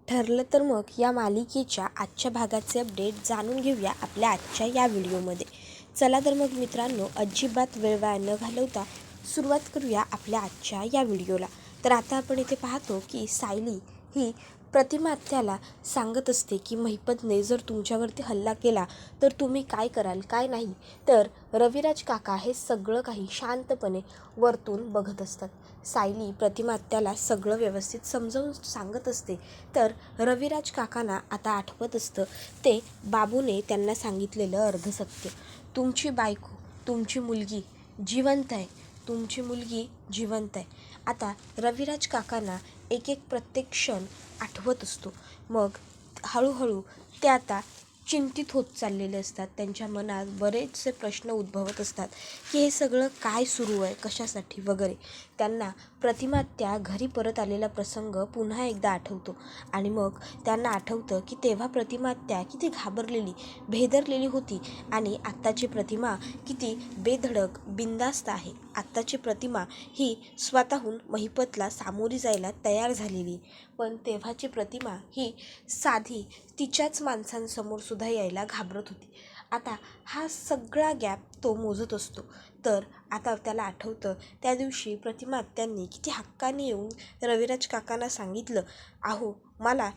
ठरलं तर मग या मालिकेच्या आजच्या भागाचे अपडेट जाणून घेऊया आपल्या आजच्या या व्हिडिओमध्ये. चला तर मग मित्रांनो, अजिबात वेळ वाया न घालवता सुरुवात करूया आपल्या आजच्या या व्हिडिओला. तर आता आपण इथे पाहतो की सायली ही प्रतिमा आत्याला सांगत असते की महिपतने जर तुमच्यावरती हल्ला केला तर तुम्ही काय कराल काय नाही. तर रविराज काका हे सगळं काही शांतपणे वरतून बघत असतात. सायली प्रतिमा आत्याला सगळं व्यवस्थित समजावून सांगत असते. तर रविराज काकांना आता आठवत असतं ते बाबूने त्यांना सांगितलेलं अर्ध सत्य. तुमची बायको, तुमची मुलगी जिवंत आहे, तुमची मुलगी जिवंत आहे. आता रविराज काकांना एक एक प्रत्येक क्षण आठवत असतो. मग हळूहळू ते आता चिंतित होत चाललेले असतात. त्यांच्या मनात बरेचसे प्रश्न उद्भवत असतात की हे सगळं काय सुरू आहे, कशासाठी वगैरे. त्यांना प्रतिमा त्या घरी परत आलेला प्रसंग पुन्हा एकदा आठवतो आणि मग त्यांना आठवतं की तेव्हा प्रतिमा त्या किती घाबरलेली, भेदरलेली होती आणि आत्ताची प्रतिमा किती बेधडक, बिनधास्त आहे. आत्ताची प्रतिमा ही स्वतःहून महिपतला सामोरी जायला तयार झालेली, पण तेव्हाची प्रतिमा ही साधी तिच्याच माणसांसमोर सुद्धा यायला घाबरत होती. आता हा सगळा गॅप तो मोजत असतो. तर आता त्याला आठवतं त्या दिवशी प्रतिमा आत्यांनी किती हक्काने येऊन रविराज काकांना सांगितलं, अहो मला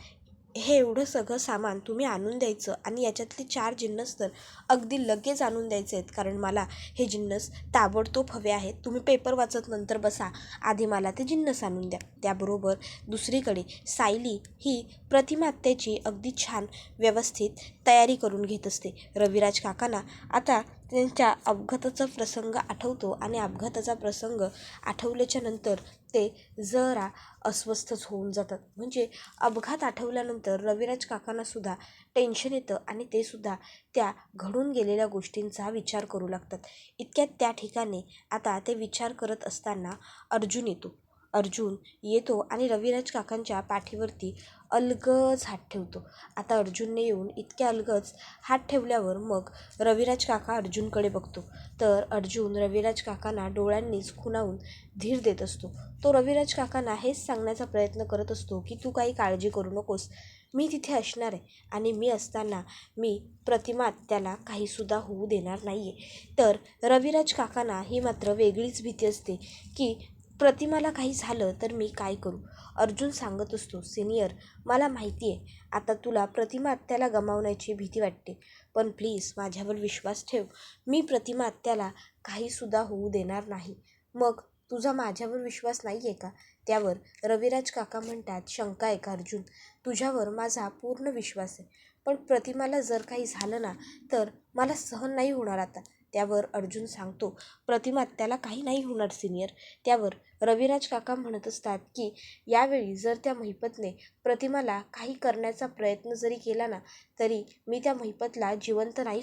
हे एवढं सगळं सामान तुम्ही आणून द्यायचं आणि याच्यातले 4 जिन्नस तर अगदी लगेच आणून द्यायचे आहेत, कारण मला हे जिन्नस ताबडतोब हवे आहेत. तुम्ही पेपर वाचत नंतर बसा, आधी मला ते जिन्नस आणून द्या. त्याबरोबर दुसरीकडे सायली ही प्रतिमा आत्याची अगदी छान व्यवस्थित तयारी करून घेत असते. रविराज काकांना आता त्यांच्या अपघाताचा प्रसंग आठवतो आणि अपघाताचा प्रसंग आठवल्याच्या नंतर ते जरा अस्वस्थच होऊन जातात. म्हणजे अपघात आठवल्यानंतर रविराज काकांनासुद्धा टेन्शन येतं आणि ते सुद्धा त्या घडून गेलेल्या गोष्टींचा विचार करू लागतात. इतक्यात त्या ठिकाणी आता ते विचार करत असताना अर्जुन येतो. अर्जुन येतो आणि रविराज काकांच्या पाठीवरती अलगद हात ठेवतो. आता अर्जुनने येऊन इतक्या अलगद हात ठेवल्यावर मग रविराज काका अर्जुनकडे बघतो. तर अर्जुन रविराज काकांना डोळ्यांनीच खुणावून धीर देत असतो. तो रविराज काकांना हेच सांगण्याचा प्रयत्न करत असतो की तू काही काळजी करू नकोस, मी तिथे असणार आहे आणि मी असताना मी प्रतिमा आत्याला काहीसुद्धा होऊ देणार नाही आहे. तर रविराज काकांना ही मात्र वेगळीच भीती असते की प्रतिमाला काही झालं तर मी काय करू. अर्जुन सांगत असतो, सिनियर मला माहिती आहे आता तुला प्रतिमा आत्याला गमावण्याची भीती वाटते, पण प्लीज माझ्यावर विश्वास ठेव, मी प्रतिमा आत्याला काहीसुद्धा होऊ देणार नाही. मग तुझा माझ्यावर विश्वास नाही आहे का. त्यावर रविराज काका म्हणतात, शंका आहे का अर्जुन, तुझ्यावर माझा पूर्ण विश्वास आहे, पण प्रतिमाला जर काही झालं ना तर मला सहन नाही होणार आता. त्यावर अर्जुन सांगतो, प्रतिमा आत्याला काही नाही होणार सिनियर. त्यावर रविराज काका म्हणत असतात की यावेळी जर त्या महिपतने प्रतिमाला काही करण्याचा प्रयत्न जरी केला ना तरी मी त्या महिपतला जिवंत नाही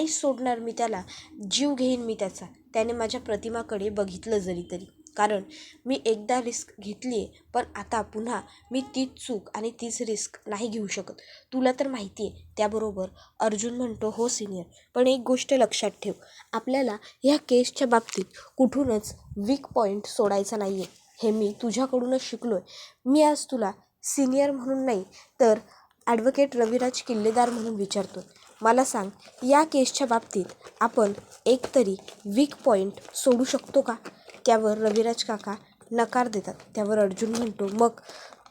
सोडणार मी त्याला, जीव घेईन मी त्याचा, त्याने माझ्या प्रतिमाकडे बघितलं जरी तरी. कारण मी एकदा रिस्क घेतली आहे, पण आता पुन्हा मी तीच चूक आणि तीच रिस्क नाही घेऊ शकत, तुला तर माहिती आहे. त्याबरोबर अर्जुन म्हणतो, हो सिनियर, पण एक गोष्ट लक्षात ठेव, आपल्याला ह्या केसच्या बाबतीत कुठूनच वीक पॉईंट सोडायचा नाही आहे, हे मी तुझ्याकडूनच शिकलो आहे. मी आज तुला सिनियर म्हणून नाही तर ॲडव्होकेट रविराज किल्लेदार म्हणून विचारतो, मला सांग या केसच्या बाबतीत आपण एकतरी वीक पॉईंट सोडू शकतो का. त्यावर रविराज काका नकार देतात. त्यावर अर्जुन म्हणतो, मग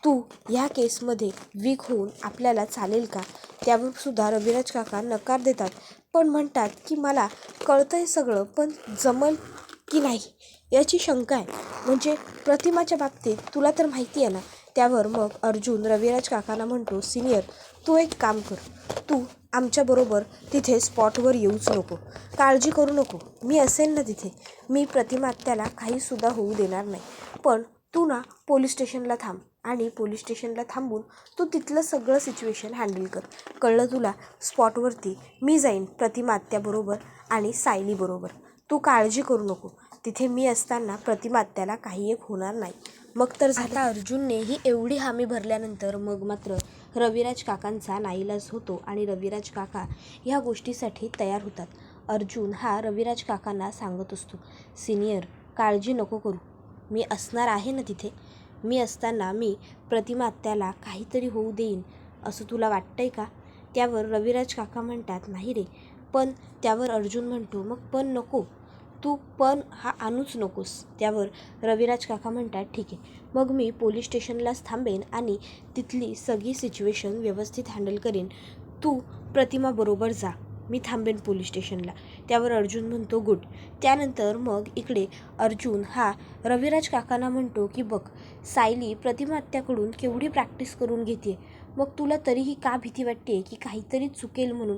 तू ह्या केसमध्ये वीक होऊन आपल्याला चालेल का. त्यावर सुद्धा रविराज काका नकार देतात, पण म्हणतात की मला कळतं आहे सगळं, पण जमल की नाही याची शंका आहे, म्हणजे प्रतिमाच्या बाबतीत तुला तर माहिती आहे ना. त्यावर मग अर्जुन रविराज काकांना म्हणतो, सिनियर तू एक काम कर, तू आमच्याबरोबर तिथे स्पॉटवर येऊच नको, काळजी करू नको, मी असेल ना तिथे, मी प्रतिमा आत्याला काहीसुद्धा होऊ देणार नाही. पण तू ना पोलीस स्टेशनला थांब आणि पोलीस स्टेशनला थांबून तू तिथलं सगळं सिच्युएशन हँडल कर, कळलं तुला. स्पॉटवरती मी जाईन प्रतिमा आत्याबरोबर आणि सायलीबरोबर, तू काळजी करू नको, तिथे मी असताना प्रतिमा आत्याला काही एक होणार नाही. मग तर झालं. आता अर्जुनने ही एवढी हामी भरल्यानंतर मग मात्र रविराज काकांचा नाईलाज होतो आणि रविराज काका ह्या गोष्टीसाठी तयार होतात. अर्जुन हा रविराज काकांना सांगत असतो, सिनियर काळजी नको करू, मी असणार आहे ना तिथे, मी असताना मी प्रतिमा आत्याला काहीतरी होऊ देईन असं तुला वाटतंय का? त्यावर रविराज काका म्हणतात, नाही रे. पण त्यावर अर्जुन म्हणतो, मग पण नको, तू पण हा आणूच नकोस. त्यावर रविराज काका म्हणतात, ठीक आहे, मग मी पोलीस स्टेशनलाच थांबेन आणि तिथली सगळी सिच्युएशन व्यवस्थित हँडल करेन. तू प्रतिमाबरोबर जा, मी थांबेन पोलीस स्टेशनला. त्यावर अर्जुन म्हणतो, गुड. त्यानंतर मग इकडे अर्जुन हा रविराज काकांना म्हणतो की बघ, सायली प्रतिमा आत्याकडून केवढी प्रॅक्टिस करून घेते, मग तुला तरीही का भीती वाटते की काहीतरी चुकेल म्हणून?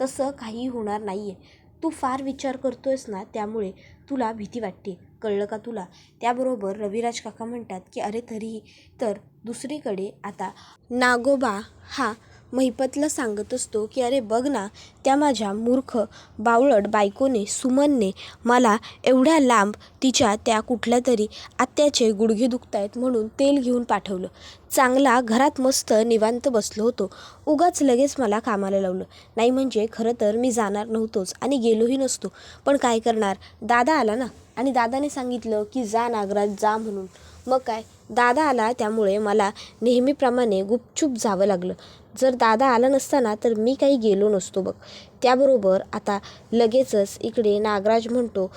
तसं काही होणार नाही आहे. तू फार विचार करतोयस ना, त्यामुळे तुला भीती वाटते, कळलं का तुला? त्याबरोबर रविराज काका म्हणतात की अरे तरीही तर दुसरीकडे आता नागोबा हा महिपतला सांगत असतो की अरे बघ ना, त्या माझ्या मूर्ख बावळट बायकोने सुमनने मला एवढ्या लांब तिच्या त्या कुठल्या तरी आत्याचे गुडघे दुखतायत म्हणून तेल घेऊन पाठवलं. चांगला घरात मस्त निवांत बसलो होतो, उगाच लगेच मला कामाला लावलं. नाही म्हणजे खरं तर मी जाणार नव्हतोच आणि गेलोही नसतो, पण काय करणार, दादा आला ना आणि दादाने सांगितलं की जा नागराज जा म्हणून. मग काय, दादा आला त्यामुळे मला नेहमीप्रमाणे गुपचूप जावं लागलं. जर दादा आला नसता ना तर मी काही गेलो नसतो बघ. त्याबरोबर आता लगेचच इकडे नागराज म्हणतो,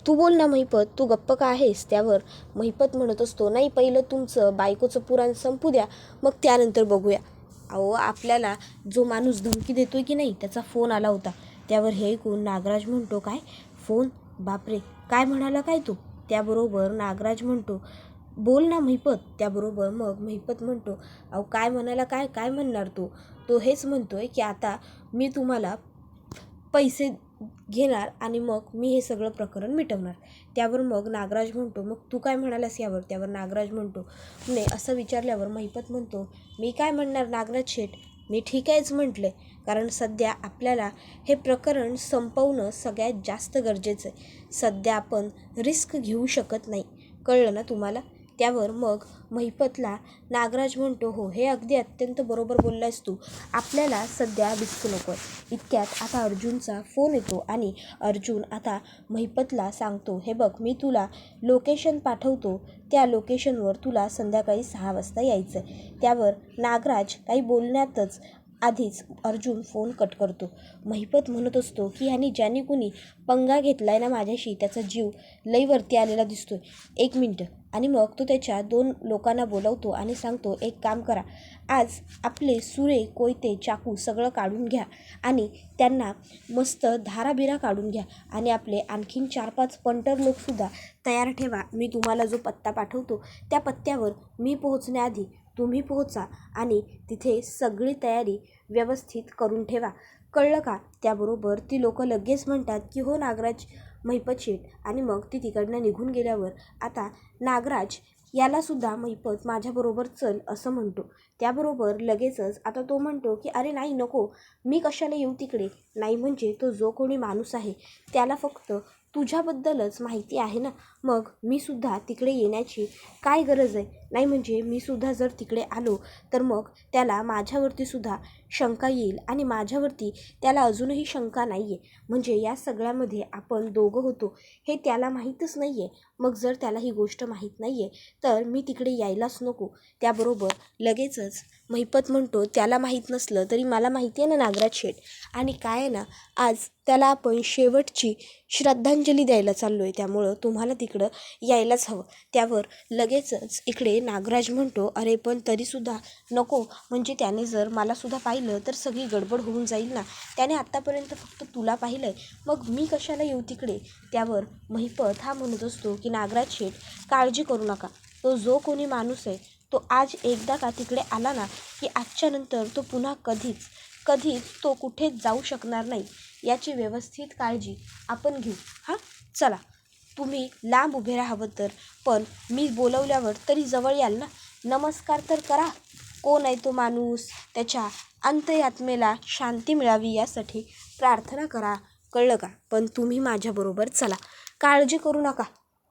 तू बोल ना महिपत, तू गप्प का आहेस? त्यावर महिपत म्हणत असतो, नाही पहिलं तुमचं बायकोचं पुराण संपू द्या, मग त्यानंतर बघूया. अहो, आपल्याला जो माणूस धमकी देतोय की नाही त्याचा फोन आला होता. त्यावर हे ऐकून नागराज म्हणतो, काय फोन? बापरे, काय म्हणाला काय तू? त्याबरोबर नागराज म्हणतो, बोल ना महिपत. त्याबरोबर मग महिपत म्हणतो, अहो काय म्हणाला, काय काय म्हणणार तो हेच म्हणतोय की आता मी तुम्हाला पैसे घेणार आणि मग मी हे सगळं प्रकरण मिटवणार. त्यावर मग नागराज म्हणतो, मग तू काय म्हणालास यावर? त्यावर नागराज म्हणतो, नाही असं विचारल्यावर महिपत म्हणतो, मी काय म्हणणार नागराज शेठ, मी ठीक आहेच म्हटले, कारण सध्या आपल्याला हे प्रकरण संपवणं सगळ्यात जास्त गरजेचं आहे. सध्या आपण रिस्क घेऊ शकत नाही, कळलं ना तुम्हाला? त्यावर मग महिपतला नागराज म्हणतो, हो हे अगदी अत्यंत बरोबर बोललायस तू, आपल्याला सध्या रिस्क नको आहे. इतक्यात आता अर्जुनचा फोन येतो आणि अर्जुन आता महिपतला सांगतो, हे बघ मी तुला लोकेशन पाठवतो, त्या लोकेशनवर तुला संध्याकाळी 6 वाजता यायचं आहे. त्यावर नागराज काही बोलण्यातच आधीच अर्जुन फोन कट करतो. महिपत म्हणत असतो की ह्यानी ज्याने कुणी पंगा घेतलाय ना माझ्याशी त्याचा जीव लई वरती आलेला दिसतोय. 1 मिनटं. आणि मग तो त्याच्या 2 लोकांना बोलवतो आणि सांगतो, एक काम करा, आज आपले सुरे कोयते चाकू सगळं काढून घ्या आणि त्यांना मस्त धाराबिरा काढून घ्या आणि आपले आणखीन 4-5 पंटर लोकसुद्धा तयार ठेवा. मी तुम्हाला जो पत्ता पाठवतो त्या पत्त्यावर मी पोहोचण्याआधी तुम्ही पोहोचा आणि तिथे सगळी तयारी व्यवस्थित करून ठेवा, कळलं का? त्याबरोबर ती लोकं लगेच म्हणतात की हो नागराज महिपत शेठ. आणि मग ती तिकडनं निघून गेल्यावर आता नागराज यालासुद्धा महिपत माझ्याबरोबर चल असं म्हणतो. त्याबरोबर लगेचच आता तो म्हणतो की अरे नाही नको, मी कशाला येऊ तिकडे, नाही म्हणजे तो जो कोणी माणूस आहे त्याला फक्त तुझ्याबद्दलच माहिती आहे ना, मग मी सुद्धा तिकडे येण्याची काय गरज आहे? नाही म्हणजे मी सुद्धा जर तिकडे आलो तर मग त्याला माझ्यावरती सुद्धा शंका येईल आणि माझ्यावरती त्याला अजूनही शंका नाही आहे, म्हणजे या सगळ्यामध्ये आपण दोघं होतो हे त्याला माहीतच नाही आहे. मग जर त्याला ही गोष्ट माहीत नाही आहे तर मी तिकडे यायलाच नको. त्याबरोबर लगेचच महिपत म्हणतो, त्याला माहीत नसलं तरी मला माहिती आहे ना नागराज शेठ, आणि काय आहे ना, आज त्याला आपण शेवटची श्रद्धांजली द्यायला चाललो आहे, त्यामुळं तुम्हाला तिकडं यायलाच हवं. त्यावर लगेचच इकडे नागराज म्हणतो, अरे पण तरीसुद्धा नको, म्हणजे त्याने जर मलासुद्धा पाहिलं तर सगळी गडबड होऊन जाईल ना, त्याने आत्तापर्यंत फक्त तुला पाहिलं आहे, मग मी कशाला येऊ तिकडे? त्यावर महिपत हा म्हणत असतो की नागराज शेठ काळजी करू नका, तो जो कोणी माणूस आहे तो आज एकदा का तिकडे आला ना की आजच्या नंतर तो पुन्हा कधीच तो कुठेच जाऊ शकणार नाही, याची व्यवस्थित काळजी आपण घेऊ. हां चला, तुम्ही लांब उभे राहावं तर, पण मी बोलवल्यावर तरी जवळ याल ना, नमस्कार तर करा. कोण आहे तो माणूस, त्याच्या अंतरात्मेला शांती मिळावी यासाठी प्रार्थना करा, कळलं का? पण तुम्ही माझ्याबरोबर चला, काळजी करू नका,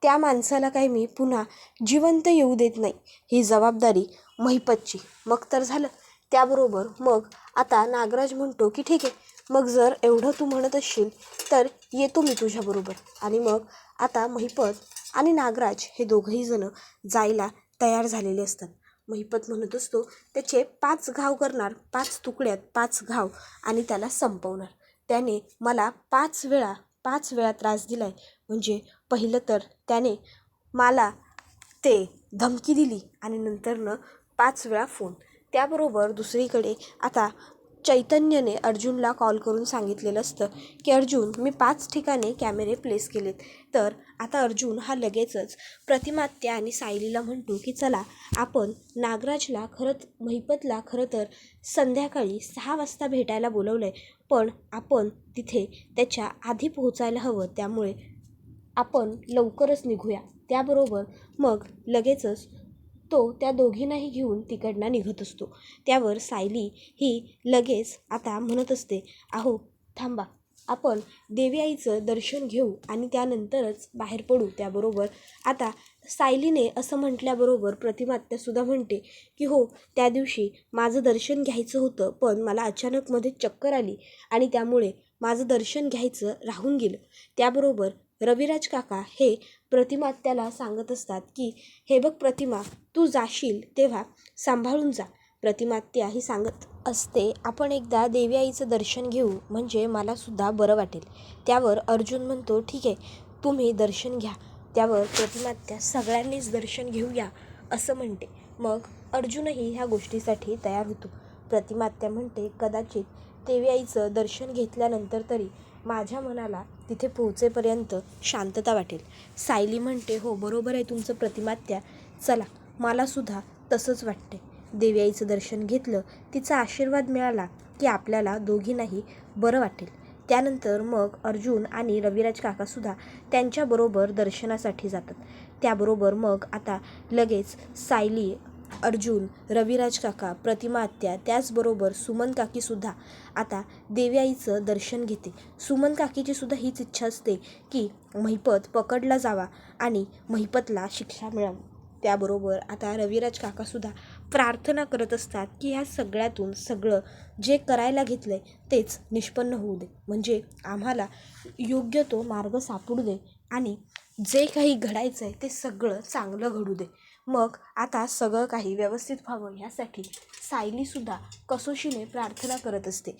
त्या माणसाला काही मी पुन्हा जिवंत येऊ देत नाही, ही जबाबदारी महिपतची. मग तर झालं. त्याबरोबर मग आता नागराज म्हणतो की ठीक आहे, मग जर एवढं तू म्हणत असशील तर येतो मी तुझ्याबरोबर. आणि मग आता महिपत आणि नागराज हे दोघंही जण जायला तयार झालेले असतात. महिपत म्हणत असतो त्याचे 5 घाव करणार, 5 तुकड्यात 5 घाव आणि त्याला संपवणार. त्याने मला 5 वेळा त्रास दिलाय. म्हणजे पहिलं तर त्याने मला ते धमकी दिली आणि नंतरनं 5 वेळा फोन. त्याबरोबर दुसरीकडे आता चैतन्यने अर्जुनला कॉल करून सांगितलेलं असतं की अर्जुन, मी 5 ठिकाणी कॅमेरे प्लेस केलेत. तर आता अर्जुन हा लगेचच प्रतिमात्या आणि सायलीला म्हणतो की चला आपण नागराजला महिपतला खरं तर संध्याकाळी 6 वाजता भेटायला बोलवलं आहे, पण आपण तिथे त्याच्या आधी पोहोचायला हवं. त्यामुळे आपण लवकरच निघूया. त्याबरोबर मग लगेचच तो त्या दोघींनाही घेऊन तिकडनं निघत असतो. त्यावर सायली ही लगेच आता म्हणत असते, अहो थांबा, आपण देवी आईचं दर्शन घेऊ आणि त्यानंतरच बाहेर पडू. त्याबरोबर आता सायलीने असं म्हटल्याबरोबर प्रतिमात्यासुद्धा म्हणते की हो, त्या दिवशी माझं दर्शन घ्यायचं होतं, पण मला अचानकमध्ये चक्कर आली आणि त्यामुळे माझं दर्शन घ्यायचं राहून गेलं. त्याबरोबर रविराज काका हे प्रतिमात्याला सांगत असतात की हे बघ प्रतिमा, तू जाशील तेव्हा सांभाळून जा. प्रतिमात्या ही सांगत असते, आपण एकदा देवी आईचं दर्शन घेऊ, म्हणजे मलासुद्धा बरं वाटेल. त्यावर अर्जुन म्हणतो ठीक आहे, तुम्ही दर्शन घ्या. त्यावर प्रतिमात्या सगळ्यांनीच दर्शन घेऊया असं म्हणते. मग अर्जुनही ह्या गोष्टीसाठी तयार होतो. प्रतिमात्या म्हणते कदाचित देवी आईचं दर्शन घेतल्यानंतर तरी माझ्या मनाला तिथे पोहोचेपर्यंत शांतता वाटेल. सायली म्हणते हो बरोबर आहे तुमचं प्रतिमात्या, चला मलासुद्धा तसंच वाटते. देवी आईचं दर्शन घेतलं, तिचा आशीर्वाद मिळाला की आपल्याला दोघींनाही बरं वाटेल. त्यानंतर मग अर्जुन आणि रविराज काकासुद्धा त्यांच्याबरोबर दर्शनासाठी जातात. त्याबरोबर मग आता लगेच सायली, अर्जुन, रविराज काका, प्रतिमात्या त्याचबरोबर सुमन काकीसुद्धा आता देवी आईचं दर्शन घेते. सुमन काकीची सुद्धा हीच इच्छा असते की महिपत पकडला जावा आणि महिपतला शिक्षा मिळावी. त्याबरोबर आता रविराज काकासुद्धा प्रार्थना करत असतात की ह्या सगळ्यातून सगळं जे करायला घेतलं आहे तेच निष्पन्न होऊ दे, म्हणजे आम्हाला योग्य तो मार्ग सापडू दे आणि जे काही घडायचं आहे ते सगळं चांगलं घडू दे. मग आता सगळं काही व्यवस्थित व्हावं ह्यासाठी सायलीसुद्धा कसोशीने प्रार्थना करत असते.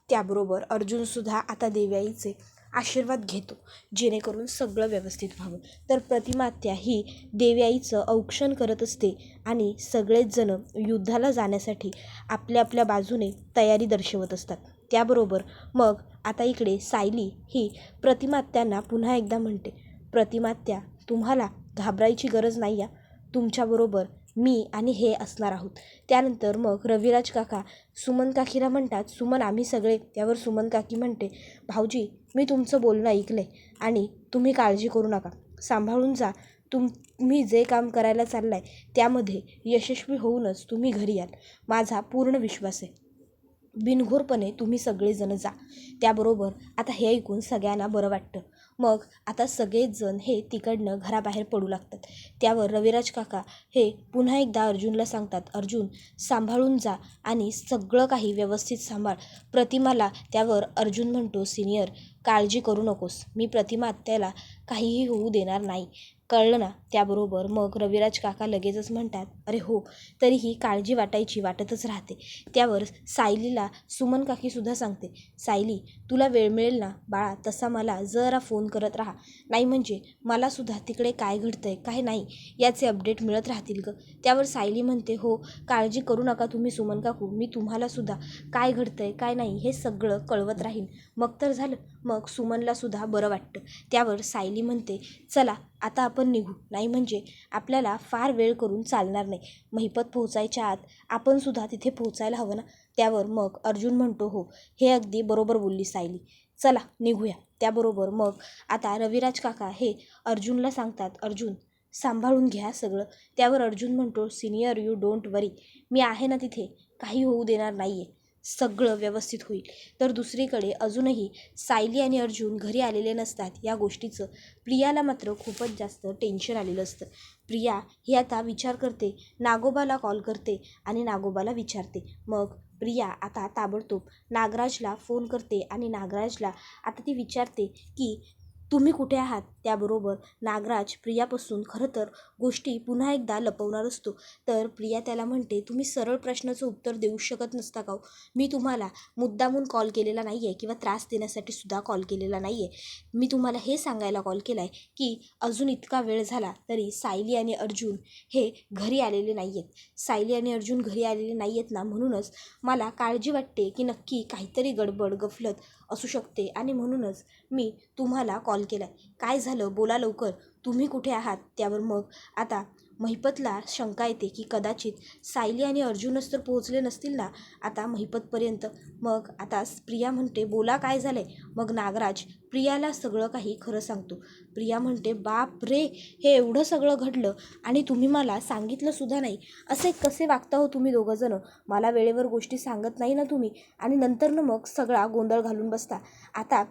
त्याबरोबर अर्जुनसुद्धा आता देवी आईचे आशीर्वाद घेतो जेणेकरून सगळं व्यवस्थित व्हावं. तर प्रतिमात्या ही देवी आईचं औक्षण करत असते आणि सगळेच जण युद्धाला जाण्यासाठी आपल्या आपल्या बाजूने तयारी दर्शवत असतात. त्याबरोबर मग आता इकडे सायली ही प्रतिमात्यांना पुन्हा एकदा म्हणते, प्रतिमात्या तुम्हाला घाबरायची गरज नाही आहे, तुमच्याबरोबर मी आणि हे असणार आहोत. त्यानंतर मग रविराज काका सुमन काकीला म्हणतात, सुमन आम्ही सगळे. त्यावर सुमन काकी म्हणते, भाऊजी मी तुमचं बोलणं ऐकलं आहे आणि तुम्ही काळजी करू नका, सांभाळून जा. तुम्ही जे काम करायला चाललाय त्यामध्ये यशस्वी होऊनच तुम्ही घरी याल, माझा पूर्ण विश्वास आहे. बिनघोरपणे तुम्ही सगळेजण जा. त्याबरोबर आता हे ऐकून सगळ्यांना बरं वाटतं. मग आता सगळेच जण हे तिकडनं घराबाहेर पडू लागतात. त्यावर रविराज काका हे पुन्हा एकदा अर्जुनला सांगतात, अर्जुन सांभाळून जा आणि सगळं काही व्यवस्थित सांभाळ प्रतिमाला. त्यावर अर्जुन म्हणतो, सिनियर काळजी करू नकोस, मी प्रतिमा आत्याला काहीही होऊ देणार नाही, कळलं ना. त्याबरोबर मग रविराज काका लगेचच म्हणतात, अरे हो, तरीही काळजी वाटतच राहते. त्यावर सायलीला सुमन काकीसुद्धा सांगते, सायली तुला वेळ मिळेल ना बाळा तसा मला जरा फोन करत राहा, नाही म्हणजे मलासुद्धा तिकडे काय घडतंय काय नाही याचे अपडेट मिळत राहतील ग. त्यावर सायली म्हणते, हो काळजी करू नका तुम्ही सुमन काकू, मी तुम्हालासुद्धा काय घडतंय काय नाही हे सगळं कळवत राहीन. मग तर झालं. मग सुमनलासुद्धा बरं वाटतं. त्यावर सायली म्हणते, चला आता आपण निघू, नाही म्हणजे आपल्याला फार वेळ करून चालणार नाही, महिपत पोहोचायच्या आत आपण सुद्धा तिथे पोहोचायला हवं ना. त्यावर मग अर्जुन म्हणतो, हो हे अगदी बरोबर बोलली सायली, चला निघूया. त्याबरोबर मग आता रविराज काका हे अर्जुनला सांगतात, अर्जुन सांभाळून घ्या सगळं. त्यावर अर्जुन म्हणतो, सिनियर यू डोंट वरी, मी आहे ना तिथे, काही होऊ देणार नाही आहे, सगळं व्यवस्थित होईल. तर दुसरीकडे अजूनही सायली आणि अर्जुन घरी आलेले नसतात. या गोष्टीचं प्रियाला मात्र खूपच जास्त टेन्शन आलेलं असतं. प्रिया ही आता विचार करते, नागोबाला कॉल करते आणि नागोबाला विचारते. मग प्रिया आता ताबडतोब नागराजला फोन करते आणि नागराजला आता ती विचारते की तुम्ही कुठे आहात? त्याबरोबर नागराज प्रियापासून खरं तर गोष्टी पुन्हा एकदा लपवणार असतो. तर प्रिया त्याला म्हणते, तुम्ही सरळ प्रश्नाचं उत्तर देऊ शकत नसता का हो? मी तुम्हाला मुद्दामून कॉल केलेला नाही आहे किंवा त्रास देण्यासाठी सुद्धा कॉल केलेला नाही आहे. मी तुम्हाला हे सांगायला कॉल केला आहे की अजून इतका वेळ झाला तरी सायली आणि अर्जुन हे घरी आलेले नाही आहेत. सायली आणि अर्जुन घरी आलेले नाही आहेत ना, म्हणूनच मला काळजी वाटते की नक्की काहीतरी गडबड गफलत असू शकते आणि म्हणूनच मी तुम्हाला कॉल केला आहे. काय झालं? बोला लवकर. तुम्ही कुठे आहात? त्यावर मग आता महिपतला शंका येते की कदाचित सायली आणि अर्जुनच तर पोहोचले नसतील ना आता महिपतपर्यंत. मग आता प्रिया म्हणते, बोला काय झालं आहे? मग नागराज प्रियाला सगळं काही खरं सांगतो. प्रिया म्हणते, बाप रे, हे एवढं सगळं घडलं आणि तुम्ही मला सांगितलंसुद्धा नाही. असे कसे वागता हो तुम्ही दोघंजणं? मला वेळेवर गोष्टी सांगत नाही ना तुम्ही आणि नंतर मग सगळा गोंधळ घालून बसता. आता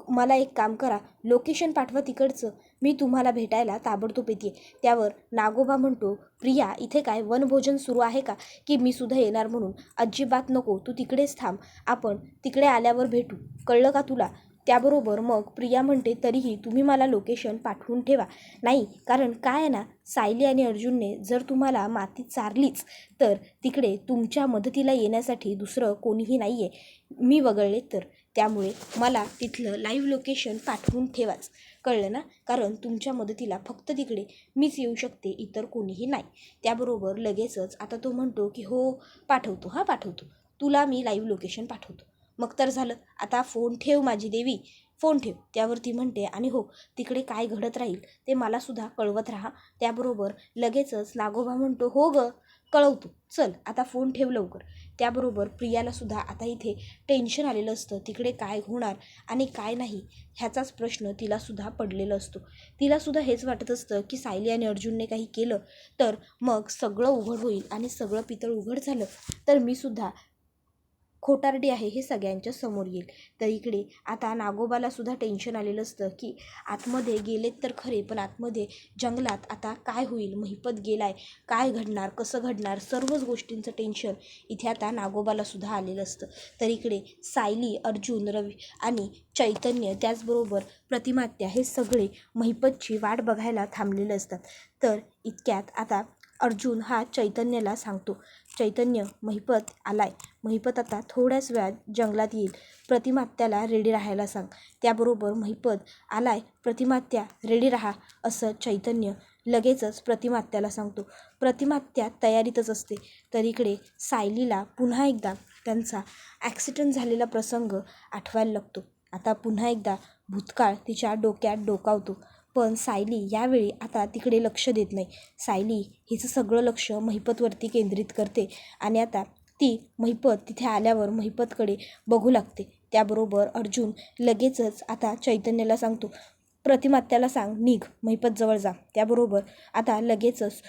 मला एक काम करा, लोकेशन पाठवा तिकडचं, मी तुम्हाला भेटायला ताबडतोब येते. त्यावर नागोबा म्हणतो, प्रिया इथे काय वनभोजन सुरू आहे का की मी सुद्धा येणार म्हणून? अजिबात नको, तू तिकडेच थांब, आपण तिकडे आल्यावर भेटू, कळलं का तुला? त्याबरोबर मग प्रिया म्हणते, तरीही तुम्ही मला लोकेशन पाठवून ठेवा. नाही, कारण काय आहे ना, सायली आणि अर्जुनने जर तुम्हाला मातीत चारलीच तर तिकडे तुमच्या मदतीला येण्यासाठी दुसरं कोणीही नाही आहे, मी वगळले तर. त्यामुळे मला तिथलं लाईव्ह लोकेशन पाठवून ठेवाच, कळलं ना? कारण तुमच्या मदतीला फक्त तिकडे मीच येऊ शकते, इतर कोणीही नाही. त्याबरोबर लगेचच आता तो म्हणतो की हो पाठवतो, हां पाठवतो, तुला मी लाईव्ह लोकेशन पाठवतो. मग तर झालं. आता फोन ठेव माझी देवी, फोन ठेव. त्यावर ती म्हणते, आणि हो, तिकडे काय घडत राहील ते मलासुद्धा कळवत राहा. त्याबरोबर लगेचच नागोबा म्हणतो, हो ग कळवतो, चल आता फोन ठेव लवकर. त्याबरोबर प्रियालासुद्धा आता इथे टेन्शन आलेलं असतं, तिकडे काय होणार आणि काय नाही ह्याचाच प्रश्न तिलासुद्धा पडलेला असतो. तिलासुद्धा हेच वाटत असतं की सायली आणि अर्जुनने काही केलं तर मग सगळं उघड होईल आणि सगळं पितळ उघड झालं तर मी सुद्धा खोटारडी आहे हे सगळ्यांच्या समोर येईल. तर इकडे आता नागोबाला सुद्धा टेन्शन आलेलं असतं की आतमध्ये गेलेत तर खरे, पण आतमध्ये जंगलात आता काय होईल, महिपत गेलाय, काय घडणार, कसं घडणार, सर्वच गोष्टींचं टेन्शन इथे आता नागोबाला सुद्धा आलेलं असतं. तर इकडे सायली, अर्जुन, रवी आणि चैतन्य त्याचबरोबर प्रतिमात्या हे सगळे महिपतची वाट बघायला थांबलेले असतात. तर इतक्यात आता अर्जुन हा चैतन्याला सांगतो, चैतन्य महिपत आलाय, महिपत आता थोड्याच वेळात जंगलात येईल, प्रतिमात्याला रेडी राहायला सांग. त्याबरोबर महिपत आलाय, प्रतिमात्या रेडी राहा, असं चैतन्य लगेचच प्रतिमात्याला सांगतो. प्रतिमात्या तयारीतच असते. तर इकडे सायलीला पुन्हा एकदा त्यांचा ॲक्सिडेंट झालेला प्रसंग आठवायला लागतो. आता पुन्हा एकदा भूतकाळ तिच्या डोक्यात डोकावतो. पण सायली यावेळी आता तिकडे लक्ष देत नाही. सायली हिचं सगळं लक्ष महिपतवरती केंद्रित करते आणि आता ती महिपत तिथे आल्यावर महिपतकडे बघू लागते. त्याबरोबर अर्जुन लगेचच आता चैतन्याला सांगतो, प्रतिमात्याला सांग निघ, महिपतजवळ जा. त्याबरोबर आता लगेचच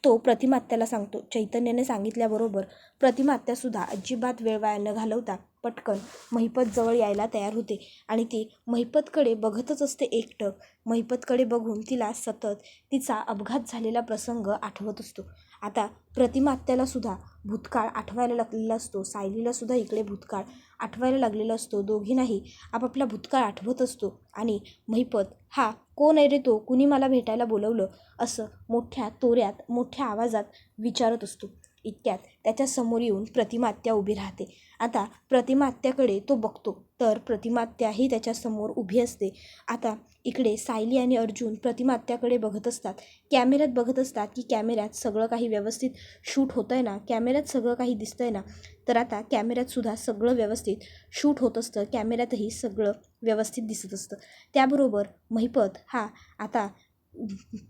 तो प्रतिमात्याला सांगतो. चैतन्याने सांगितल्याबरोबर प्रतिमात्यासुद्धा अजिबात वेळ वाया न घालवता पटकन महिपतजवळ यायला तयार होते आणि ती महिपतकडे बघतच असते एकटक. महिपतकडे बघून तिला सतत तिचा अपघात झालेला प्रसंग आठवत असतो. आता प्रतिमात्यालासुद्धा भूतकाळ आठवायला लागलेला असतो, सायलीलासुद्धा इकडे भूतकाळ आठवायला लागलेला असतो. दोघींनाही आपापला भूतकाळ आठवत असतो आणि महिपत हा कोण आहे रे तो, कुणी मला भेटायला बोलवलं, असं मोठ्या तोऱ्यात मोठ्या आवाजात विचारत असतो. इतक्यात त्याच्यासमोर येऊन प्रतिमात्या उभी राहते. आता प्रतिमात्याकडे तो बघतो तर प्रतिमात्याही त्याच्यासमोर उभी असते. आता इकडे सायली आणि अर्जुन प्रतिमात्याकडे बघत असतात, कॅमेऱ्यात बघत असतात की कॅमेऱ्यात सगळं काही व्यवस्थित शूट होतं आहे ना, कॅमेऱ्यात सगळं काही दिसतं आहे ना. तर आता कॅमेऱ्यातसुद्धा सगळं व्यवस्थित शूट होत असतं, कॅमेऱ्यातही सगळं व्यवस्थित दिसत असतं. त्याबरोबर महिपत हा आता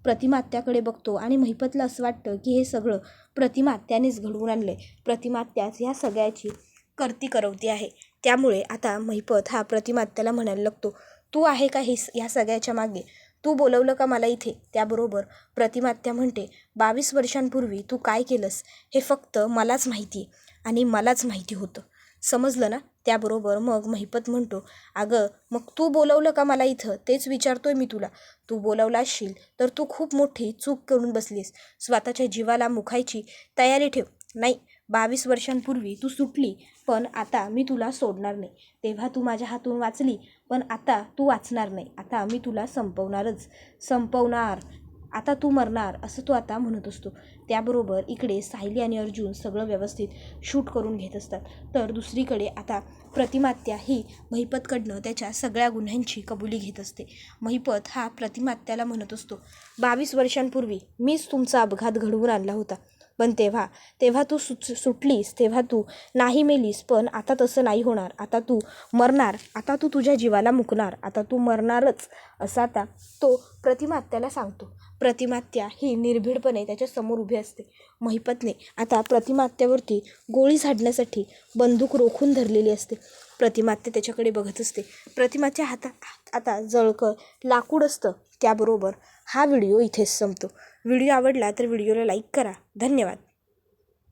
प्रतिमात्याकडे बघतो आणि महिपतला असं वाटतं की हे सगळं प्रतिमात्यानेच घडवून आणलं आहे, प्रतिमात्याच ह्या सगळ्याची करती करवती आहे. त्यामुळे आता महिपत हा प्रतिमात्याला म्हणायला लागतो, तू आहे का ह्या सगळ्याच्या मागे, तू बोलवलं का मला इथे? त्याबरोबर प्रतिमात्या म्हणते, 22 वर्षांपूर्वी तू काय केलंस हे फक्त मलाच माहिती आहे आणि मलाच माहिती होतं, समजलं ना? त्याबरोबर मग महिपत म्हणतो, अगं मग तू बोलवलं का मला इथं तेच विचारतोय मी तुला. तू बोलावला असशील तर तू खूप मोठी चूक करून बसलीस, स्वतःच्या जीवाला मुखायची तयारी ठेव. नाही, 22 वर्षांपूर्वी तू सुटली, पण आता मी तुला सोडणार नाही. तेव्हा तू माझ्या हातून वाचली, पण आता तू वाचणार नाही. आता मी तुला संपवणार. आता तू मरणार, असं तो आता म्हणत असतो. त्याबरोबर इकडे सायली आणि अर्जुन सगळं व्यवस्थित शूट करून घेत असतात. तर दुसरीकडे आता प्रतिमात्या ही महिपतकडनं त्याच्या सगळ्या गुन्ह्यांची कबुली घेत असते. महिपत हा प्रतिमात्याला म्हणत असतो, 22 वर्षांपूर्वी मीच तुमचा अपघात घडवून आणला होता. पण तेव्हा तू सुटलीस, तेव्हा तू नाही मेलीस. पण आता तसं नाही होणार. आता तू मरणार. आता तू तुझ्या जीवाला मुकणार. आता तू मरणारच, असं आता तो प्रतिमात्याला सांगतो. प्रतिमात्या ही निर्भीडपणे त्याच्या समोर उभी असते. महिपतने आता प्रतिमात्यावरती गोळी झाडण्यासाठी बंदूक रोखून धरलेली असते. प्रतिमात्या त्याच्याकडे बघत असते. प्रतिमाच्या हातात आता जळकं लाकूड असतं. त्याबरोबर हा व्हिडिओ इथेच संपतो. व्हिडिओ आवडला तर व्हिडिओला लाईक करा. धन्यवाद.